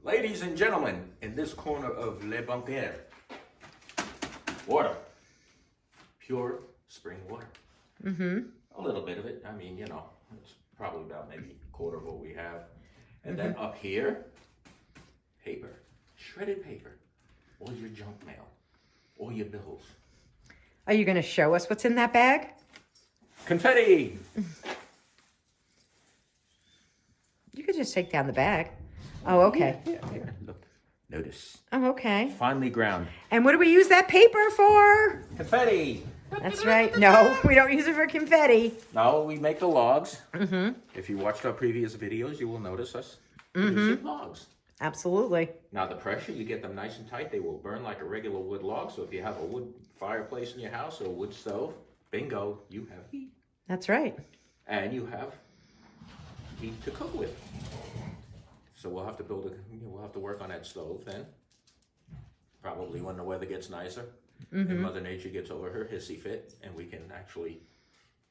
Ladies and gentlemen, in this corner of Le Bunker, water. Pure spring water. Mm-hmm. A little bit of it. I mean, it's probably about maybe a quarter of what we have. And then up here, paper. Shredded paper. All your junk mail. All your bills. Are you going to show us what's in that bag? Confetti! You could just take down the bag. Oh, okay. Yeah. Look. Notice. Oh, okay. Finely ground. And what do we use that paper for? Confetti! That's right. No, we don't use it for confetti. No, we make the logs. Mm-hmm. If you watched our previous videos, you will notice us using logs. Absolutely. Now the pressure, you get them nice and tight, they will burn like a regular wood log. So if you have a wood fireplace in your house or a wood stove, bingo, you have heat. That's right. And you have heat to cook with. So we'll have to we'll have to work on that stove then. Probably when the weather gets nicer and Mother Nature gets over her hissy fit and we can actually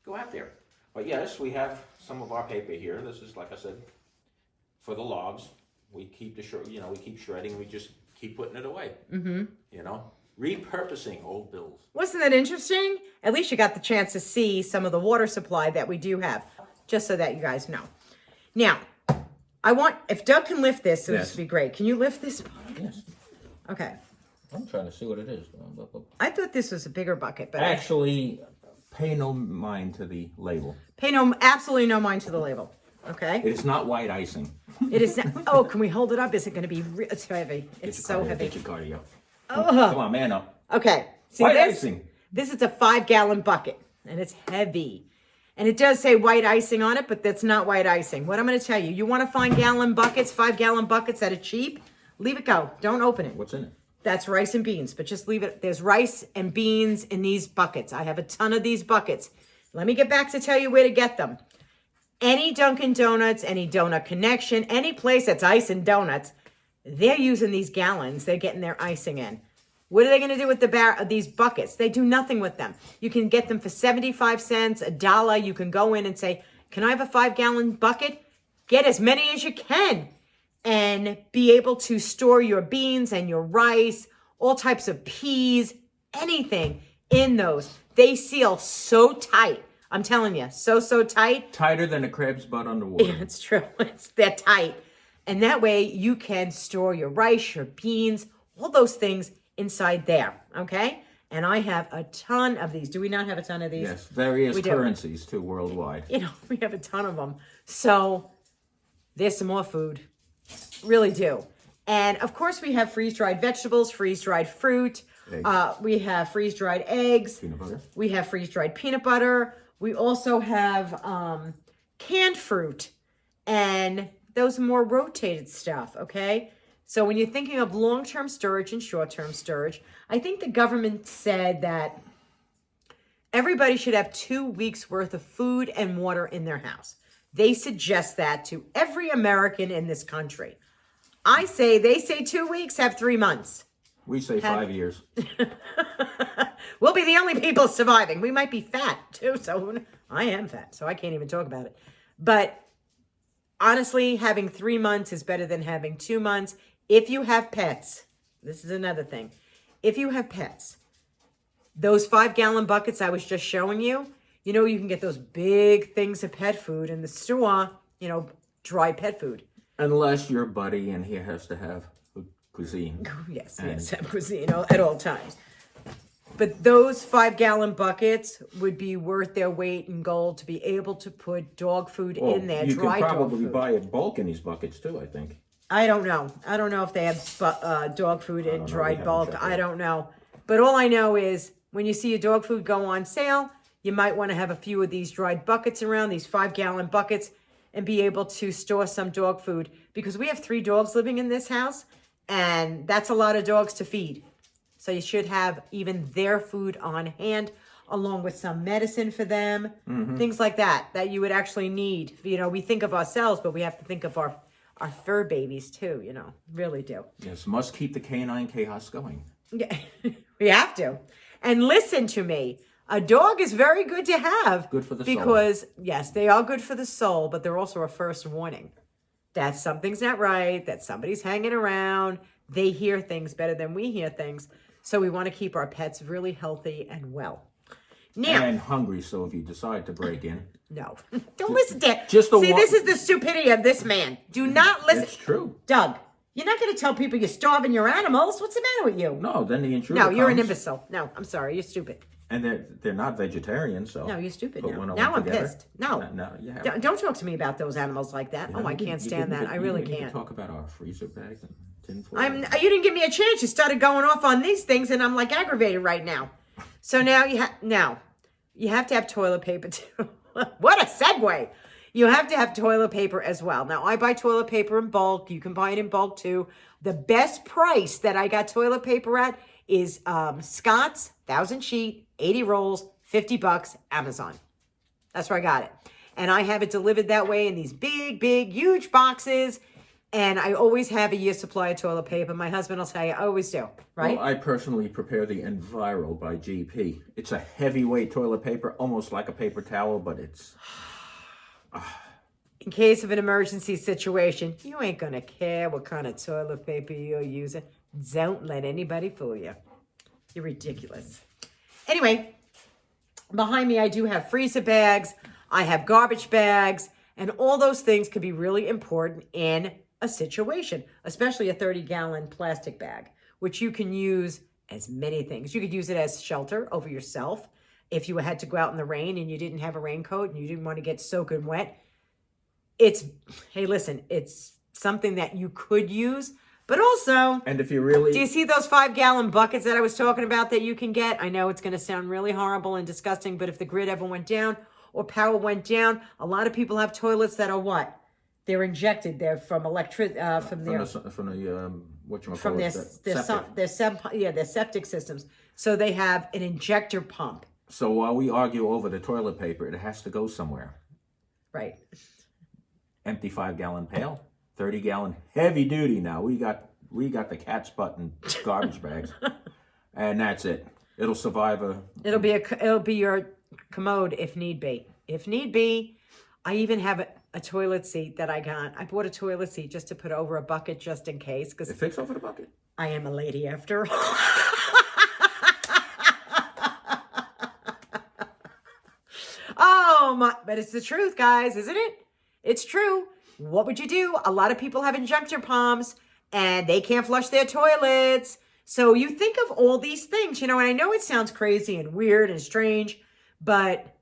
go out there. But yes, we have some of our paper here. This is, like I said, for the logs. We keep we keep shredding. We just keep putting it away. Repurposing old bills. Wasn't that interesting? At least you got the chance to see some of the water supply that we do have, just so that you guys know. Now, if Doug can lift this, this would be great. Can you lift this? Yes. Okay. I'm trying to see what it is. I thought this was a bigger bucket, but Actually, pay no mind to the label. pay absolutely no mind to the label. Okay. It is not white icing. It is not. Oh, can we hold it up? Is it going to be? It's heavy. It's so heavy. Get your cardio. Oh. Come on, man up. Okay. See White this? icing. This is a 5-gallon bucket, and it's heavy. And it does say white icing on it, but that's not white icing. What I'm going to tell you, you want to find 5-gallon buckets that are cheap? Leave it go. Don't open it. What's in it? That's rice and beans, but just leave it. There's rice and beans in these buckets. I have a ton of these buckets. Let me get back to tell you where to get them. Any Dunkin' Donuts, any Donut Connection, any place that's ice and donuts, they're using these gallons. They're getting their icing in. What are they going to do with these buckets? They do nothing with them. You can get them for 75 cents, $1. You can go in and say, can I have a 5-gallon bucket? Get as many as you can and be able to store your beans and your rice, all types of peas, anything in those. They seal so tight. I'm telling you, so tight. Tighter than a crab's butt underwater. Yeah, it's true. They're tight. And that way you can store your rice, your beans, all those things inside there, okay? And I have a ton of these. Do we not have a ton of these? Yes, various currencies too worldwide. We have a ton of them. So there's some more food. Really do. And of course we have freeze-dried vegetables, freeze-dried fruit. We have freeze-dried eggs. Peanut butter. We have freeze-dried peanut butter. We also have canned fruit. And those more rotated stuff, okay? So when you're thinking of long-term storage and short-term storage, I think the government said that everybody should have 2 weeks worth of food and water in their house. They suggest that to every American in this country. They say 2 weeks, have 3 months. We say 5 years. We'll be the only people surviving. We might be fat too, so I am fat, so I can't even talk about it. But honestly, having 3 months is better than having 2 months. If you have pets, this is another thing. If you have pets, those 5-gallon buckets I was just showing you, you can get those big things of pet food in the store, dry pet food. Unless you're buddy and he has to have cuisine. Yes, have cuisine at all times. But those 5-gallon buckets would be worth their weight in gold to be able to put dog food in there, dry dog food. You can probably buy a bulk in these buckets too, I think. I don't know. I don't know if they have dog food in dried bulk. I don't know. But all I know is when you see a dog food go on sale, you might want to have a few of these dried buckets around, these 5-gallon buckets, and be able to store some dog food. Because we have 3 dogs living in this house, and that's a lot of dogs to feed. So you should have even their food on hand, along with some medicine for them, things like that you would actually need. We think of ourselves, but we have to think of our fur babies too, really do. Yes, must keep the canine chaos going. Yeah, we have to. And listen to me, a dog is very good to have. Good for the soul. Because, yes, they are good for the soul, but they're also a first warning. that something's not right, that somebody's hanging around. They hear things better than we hear things. So we want to keep our pets really healthy and well. Now, And hungry, so if you decide to break in. no, don't listen to it. Just a See, wa- this is the stupidity of this man. Do not listen. It's true. Doug, you're not going to tell people you're starving your animals. What's the matter with you? No, then the intruder No, you're an comes, imbecile. No, I'm sorry. You're stupid. And they're not vegetarian, so. No, you're stupid put now. one of Now them I'm together. pissed. No. No, you have. Don't talk to me about those animals like that. Oh, I can't stand that. I really You can't. talk about our freezer bags and tin foil. You didn't give me a chance. You started going off on these things, and I'm like aggravated right now. So now you have to have toilet paper too. What a segue! You have to have toilet paper as well. Now I buy toilet paper in bulk. You can buy it in bulk too. The best price that I got toilet paper at is Scott's 1,000 sheet, 80 rolls, $50, Amazon. That's where I got it. And I have it delivered that way in these big, huge boxes. And I always have a year's supply of toilet paper. My husband will tell you, I always do, right? Well, I personally prepare the Enviro by GP. It's a heavyweight toilet paper, almost like a paper towel, but it's... In case of an emergency situation, you ain't going to care what kind of toilet paper you're using. Don't let anybody fool you. You're ridiculous. Anyway, behind me, I do have freezer bags. I have garbage bags. And all those things could be really important in a situation, especially a 30-gallon plastic bag, which you can use as many things. You could use it as shelter over yourself. If you had to go out in the rain and you didn't have a raincoat and you didn't want to get soaking wet, it's something that you could use. But also, And if you really... do you see those 5-gallon buckets that I was talking about that you can get? I know it's going to sound really horrible and disgusting, but if the grid ever went down or power went down, a lot of people have toilets that are what? They're injected. They're from their septic systems. So they have an injector pump. So while we argue over the toilet paper, it has to go somewhere. Right. Empty 5-gallon pail, 30-gallon heavy duty. Now we got the cat's butt and garbage bags, and that's it. It'll survive a. It'll be your commode if need be. If need be, I even have a toilet seat that I got. I bought a toilet seat just to put over a bucket just in case. Because It fits over the bucket. I am a lady after all. Oh my! But it's the truth, guys, isn't it? It's true. What would you do? A lot of people have injector pumps and they can't flush their toilets. So you think of all these things, and I know it sounds crazy and weird and strange, but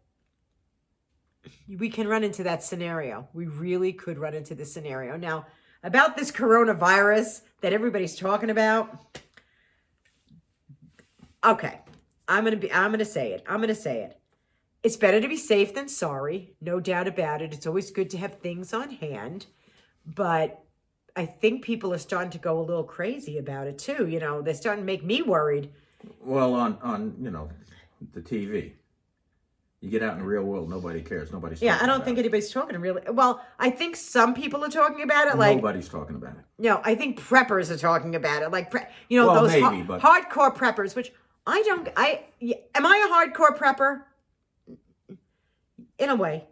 we can run into that scenario. We really could run into this scenario. Now, about this coronavirus that everybody's talking about. Okay, I'm gonna say it. It's better to be safe than sorry, no doubt about it. It's always good to have things on hand, but I think people are starting to go a little crazy about it too. They're starting to make me worried. Well, on the TV, you get out in the real world, nobody cares. Nobody's talking I don't about think it. anybody's talking really. Well, I think some people are talking about it. Like Nobody's talking about it. no, I think preppers are talking about it. Like Well, those maybe, but- hardcore preppers. Which I don't. Am I a hardcore prepper? In a way,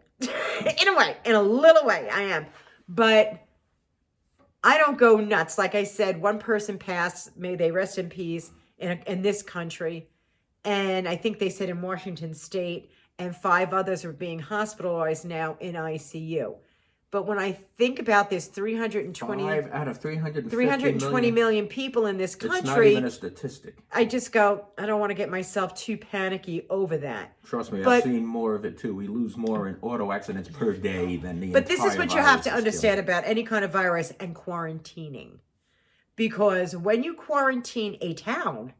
in a little way, I am. But I don't go nuts. Like I said, one person passed, may they rest in peace, in this country. And I think they said in Washington State, and 5 others are being hospitalized now in ICU. But when I think about this 320 out of 320 million people in this country, it's not even a statistic. I just go, I don't want to get myself too panicky over that. Trust me, But- I've seen more of it too. We lose more in auto accidents per day than the But this is entire what you have virus to is understand killing. about any kind of virus and quarantining. Because when you quarantine a town,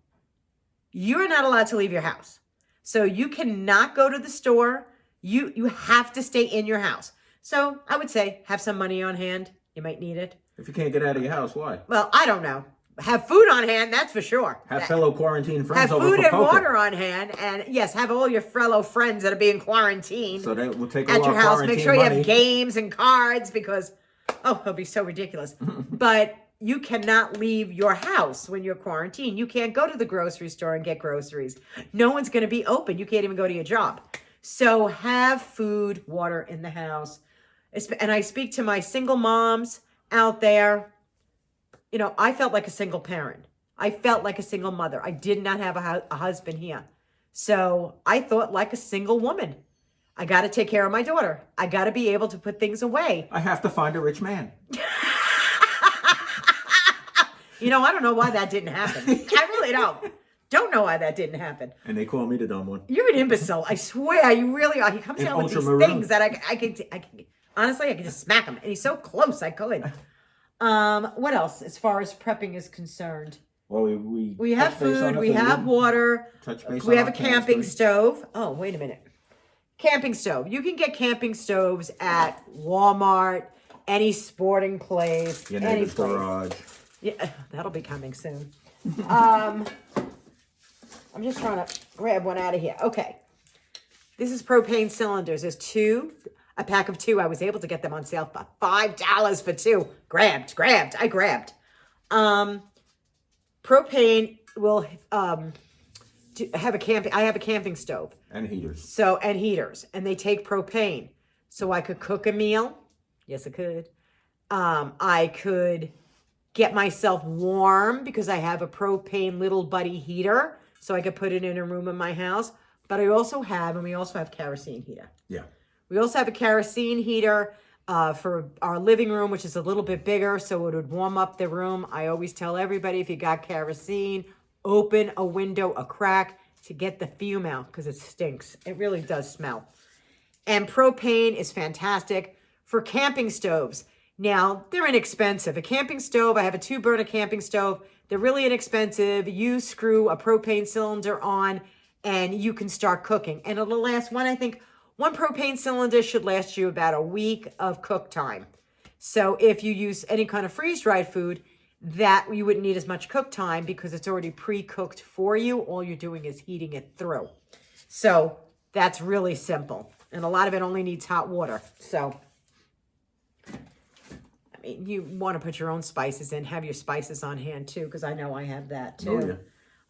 you're not allowed to leave your house. So you cannot go to the store. You have to stay in your house. So I would say have some money on hand. You might need it. If you can't get out of your house, why? Well, I don't know. Have food on hand, that's for sure. Have fellow quarantine friends Have over food for and poker. water on hand. And yes, have all your fellow friends that are being quarantined So they will take all at our your house. Make quarantine sure you money. have games and cards because, it'll be so ridiculous. But you cannot leave your house when you're quarantined. You can't go to the grocery store and get groceries. No one's going to be open. You can't even go to your job. So have food, water in the house. And I speak to my single moms out there. You know, I felt like a single parent. I felt like a single mother. I did not have a husband here. So I thought like a single woman. I got to take care of my daughter. I got to be able to put things away. I have to find a rich man. You know, I don't know why that didn't happen. I really don't know why that didn't happen. And they call me the dumb one. You're an imbecile. I swear, you really are. He comes And out with these ultra-maroon. things that I could, honestly, I could just smack him. And he's so close, I could. What else as far as prepping is concerned? Well, We have touch base on food, the we have water, Touch base we on have a our camping chemistry. stove. Oh, wait a minute. Camping stove. You can get camping stoves at Walmart, any sporting place, Your any neighbor's place. garage. Yeah, that'll be coming soon. I'm just trying to grab one out of here. Okay. This is propane cylinders. There's a pack of 2. I was able to get them on sale for $5 for 2. I grabbed. Propane will have a camping stove. And heaters. And heaters. And they take propane. So I could cook a meal. Yes, I could. I could get myself warm because I have a propane little buddy heater. So I could put it in a room in my house. But we also have kerosene heater. Yeah. We also have a kerosene heater for our living room, which is a little bit bigger, so it would warm up the room. I always tell everybody, if you got kerosene, open a window, a crack, to get the fume out, because it stinks. It really does smell. And propane is fantastic for camping stoves. Now, they're inexpensive. A camping stove, I have a 2-burner camping stove. They're really inexpensive. You screw a propane cylinder on, and you can start cooking. And it'll last one propane cylinder should last you about a week of cook time. So if you use any kind of freeze-dried food, that you wouldn't need as much cook time because it's already pre-cooked for you. All you're doing is heating it through. So that's really simple. And a lot of it only needs hot water. So, I mean, you want to put your own spices in. Have your spices on hand too, because I know I have that too. Oh, yeah.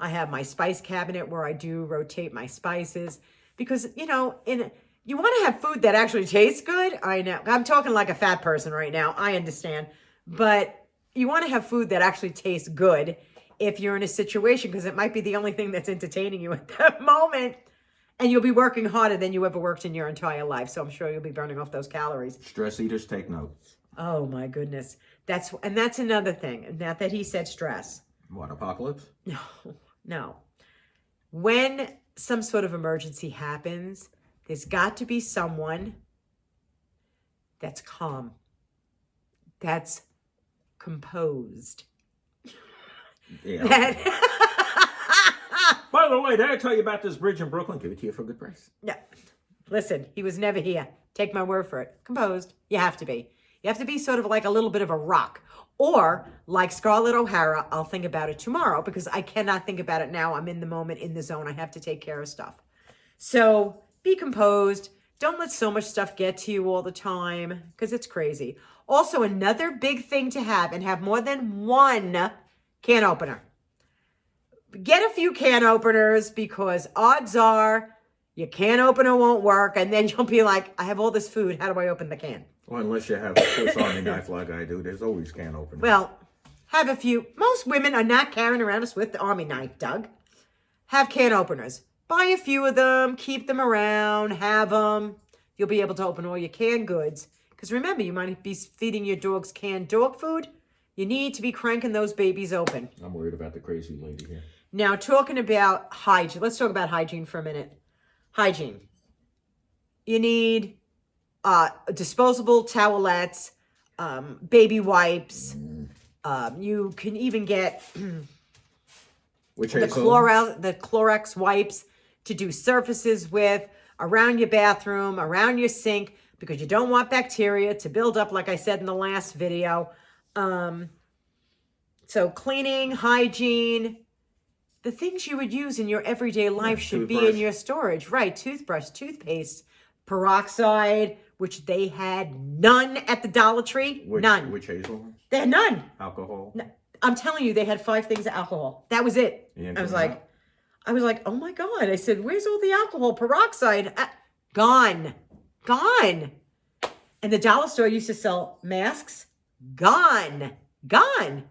I have my spice cabinet where I do rotate my spices because, you know, you want to have food that actually tastes good. I know. I'm talking like a fat person right now. I understand. But you want to have food that actually tastes good if you're in a situation, because it might be the only thing that's entertaining you at that moment. And you'll be working harder than you ever worked in your entire life. So I'm sure you'll be burning off those calories. Stress eaters take notes. Oh, my goodness. That's another thing. Not that he said stress. What, apocalypse? No. When some sort of emergency happens, there's got to be someone that's calm, that's composed. Yeah. By the way, did I tell you about this bridge in Brooklyn? Give it to you for a good price. Yeah. Listen, he was never here. Take my word for it. Composed. You have to be. You have to be sort of like a little bit of a rock. Or, like Scarlett O'Hara, I'll think about it tomorrow because I cannot think about it now. I'm in the moment, in the zone. I have to take care of stuff. So, be composed. Don't let so much stuff get to you all the time because it's crazy. Also, another big thing to have, and have more than one can opener. Get a few can openers because odds are your can opener won't work, and then you'll be like, I have all this food. How do I open the can? Well, unless you have a Swiss Army knife like I do, there's always can openers. Well, have a few. Most women are not carrying around a Swiss Army knife, Doug. Have can openers. Buy a few of them. Keep them around. Have them. You'll be able to open all your canned goods. Because remember, you might be feeding your dogs canned dog food. You need to be cranking those babies open. I'm worried about the crazy lady here. Now, talking about hygiene. Let's talk about hygiene for a minute. Hygiene. You need disposable towelettes, baby wipes. You can even get Which the Clorox wipes to do surfaces with around your bathroom, around your sink, because you don't want bacteria to build up, like I said in the last video. So cleaning, hygiene, the things you would use in your everyday life should be in your storage. Right, toothbrush, toothpaste, peroxide, which they had none at the Dollar Tree. None. Which hazel? They had none. Alcohol? No, I'm telling you, they had 5 things of alcohol. That was it. I was like, oh my God. I said, where's all the alcohol? Peroxide? Gone. And the dollar store used to sell masks, gone. Gone.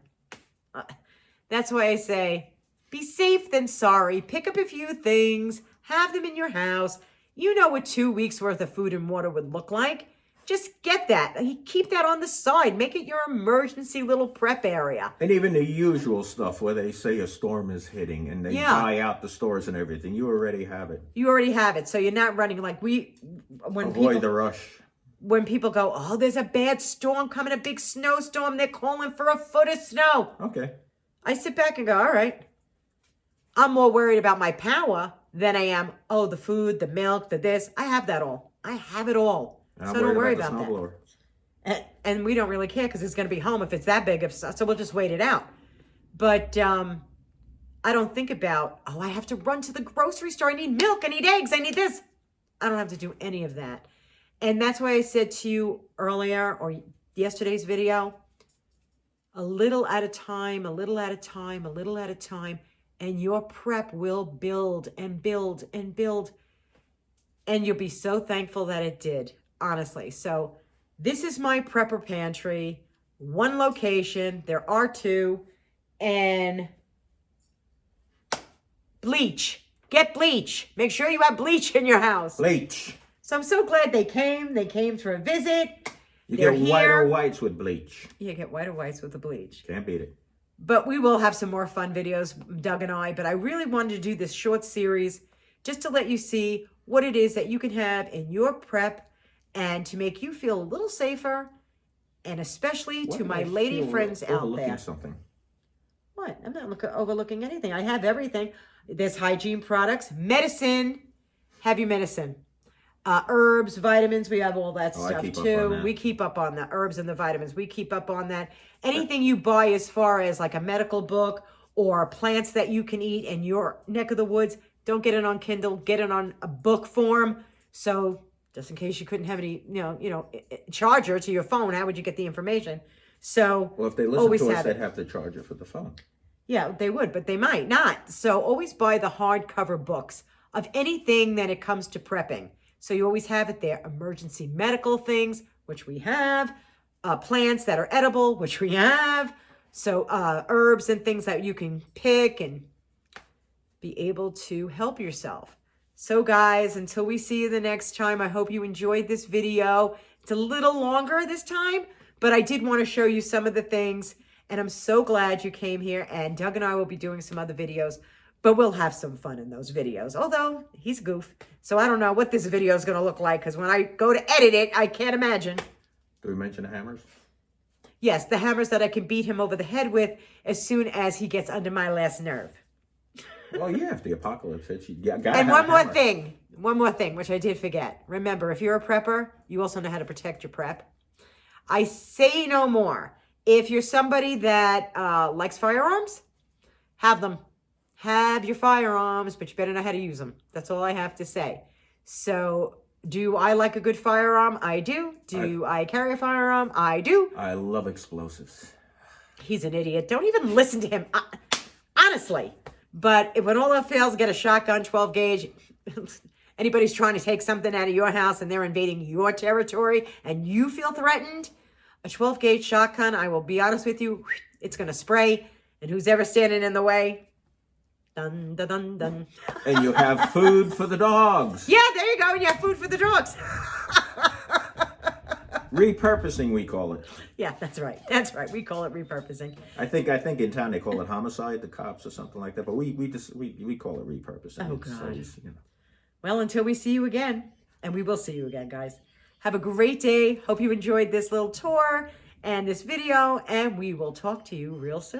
That's why I say, be safe than sorry. Pick up a few things. Have them in your house. You know what 2 weeks worth of food and water would look like. Just get that. Keep that on the side. Make it your emergency little prep area. And even the usual stuff where they say a storm is hitting and they buy out the stores and everything. You already have it. You already have it. So you're not running like Avoid the rush. When people go, oh, there's a bad storm coming, a big snowstorm. They're calling for a foot of snow. Okay. I sit back and go, all right. I'm more worried about my power than I am, the food, the milk, the this. I have that all. I have it all. And so I'm don't worry about about that. And we don't really care because it's going to be home if it's that big. So we'll just wait it out. But I don't think about, I have to run to the grocery store. I need milk. I need eggs. I need this. I don't have to do any of that. And that's why I said to you earlier or yesterday's video, a little at a time, a little at a time, a little at a time. And your prep will build and build and build. And you'll be so thankful that it did. Honestly. So this is my prepper pantry, one location. There are two, and bleach. Get bleach. Make sure you have bleach in your house. Bleach. So I'm so glad they came. They came for a visit. You They're get whiter whites with bleach. You get whiter whites with the bleach. Can't beat it. But we will have some more fun videos, Doug and I. But I really wanted to do this short series just to let you see what it is that you can have in your prep and to make you feel a little safer, and especially to my lady friends out there. Something. What? I'm not overlooking anything. I have everything. There's hygiene products, medicine, heavy medicine, herbs, vitamins. We have all that stuff too. We keep up on the herbs and the vitamins. We keep up on that. Anything you buy as far as like a medical book or plants that you can eat in your neck of the woods, don't get it on Kindle. Get it on a book form. So just in case you couldn't have any, charger to your phone, how would you get the information? So well, if they listen to us, they'd have to charge it for the phone. Yeah, they would, but they might not. So always buy the hardcover books of anything that it comes to prepping. So you always have it there. Emergency medical things, which we have. Plants that are edible, which we have. So herbs and things that you can pick and be able to help yourself. So guys, until we see you the next time, I hope you enjoyed this video. It's a little longer this time, but I did want to show you some of the things, and I'm so glad you came here, and Doug and I will be doing some other videos, but we'll have some fun in those videos, although he's a goof, so I don't know what this video is going to look like, because when I go to edit it, I can't imagine. Do we mention the hammers? Yes, the hammers that I can beat him over the head with as soon as he gets under my last nerve. Well, yeah, if the apocalypse hits, you gotta and have one more thing, which I did forget. Remember, if you're a prepper, you also know how to protect your prep. I say no more. If you're somebody that likes firearms, have them. Have your firearms, but you better know how to use them. That's all I have to say. So, do I like a good firearm? I do. Do I carry a firearm? I do. I love explosives. He's an idiot. Don't even listen to him. Honestly. But when all else fails, get a shotgun, 12 gauge. Anybody's trying to take something out of your house and they're invading your territory and you feel threatened, a 12 gauge shotgun, I will be honest with you, it's going to spray. And who's ever standing in the way? Dun, dun, dun, dun. And you have food for the dogs. Yeah, there you go. And you have food for the dogs. Repurposing, we call it. Yeah, that's right. That's right. We call it repurposing. I think in town they call it homicide, the cops or something like that. But we call it repurposing. Oh God. It's, Well, until we see you again, and we will see you again, guys. Have a great day. Hope you enjoyed this little tour and this video, and we will talk to you real soon.